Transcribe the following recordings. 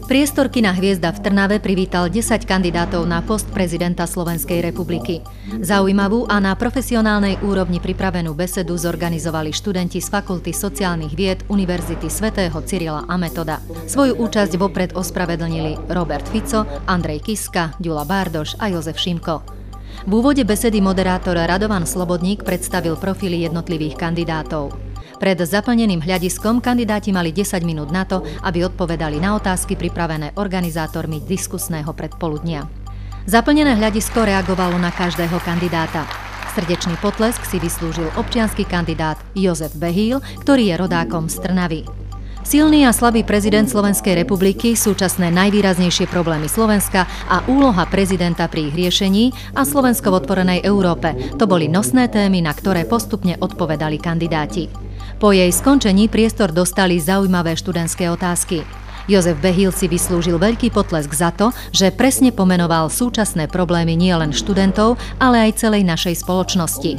Priestor Kina Hviezda v Trnave privítal 10 kandidátov na post prezidenta Slovenskej republiky. Zaujímavú a na profesionálnej úrovni pripravenú besedu zorganizovali študenti z Fakulty sociálnych vied Univerzity svätého Cyrila a Metoda. Svoju účasť vopred ospravedlnili Robert Fico, Andrej Kiska, Ďula Bárdoš a Jozef Šimko. V úvode besedy moderátor Radovan Slobodník predstavil profily jednotlivých kandidátov. Pred zaplneným hľadiskom kandidáti mali 10 minút na to, aby odpovedali na otázky pripravené organizátormi diskusného predpoludnia. Zaplnené hľadisko reagovalo na každého kandidáta. Srdečný potlesk si vyslúžil občiansky kandidát Jozef Behýl, ktorý je rodákom z Trnavy. Silný a slabý prezident Slovenskej republiky, súčasné najvýraznejšie problémy Slovenska a úloha prezidenta pri ich riešení a Slovensko v otvorenej Európe. To boli nosné témy, na ktoré postupne odpovedali kandidáti. Po jej skončení priestor dostali zaujímavé študentské otázky. Jozef Behýl si vyslúžil veľký potlesk za to, že presne pomenoval súčasné problémy nielen študentov, ale aj celej našej spoločnosti.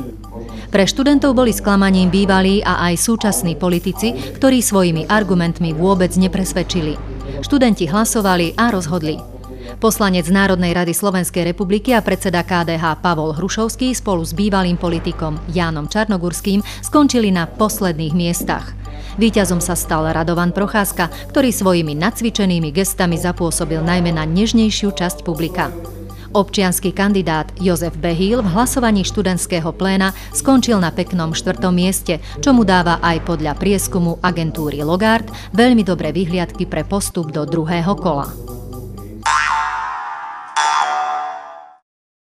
Pre študentov boli sklamaním bývalí a aj súčasní politici, ktorí svojimi argumentmi vôbec nepresvedčili. Študenti hlasovali a rozhodli. Poslanec Národnej rady Slovenskej republiky a predseda KDH Pavol Hrušovský spolu s bývalým politikom Jánom Čarnogurským skončili na posledných miestach. Víťazom sa stal Radovan Procházka, ktorý svojimi nacvičenými gestami zapôsobil najmä na nežnejšiu časť publika. Občiansky kandidát Jozef Behýl v hlasovaní študentského pléna skončil na peknom 4. mieste, čo mu dáva aj podľa prieskumu agentúry Logard veľmi dobré vyhliadky pre postup do druhého kola.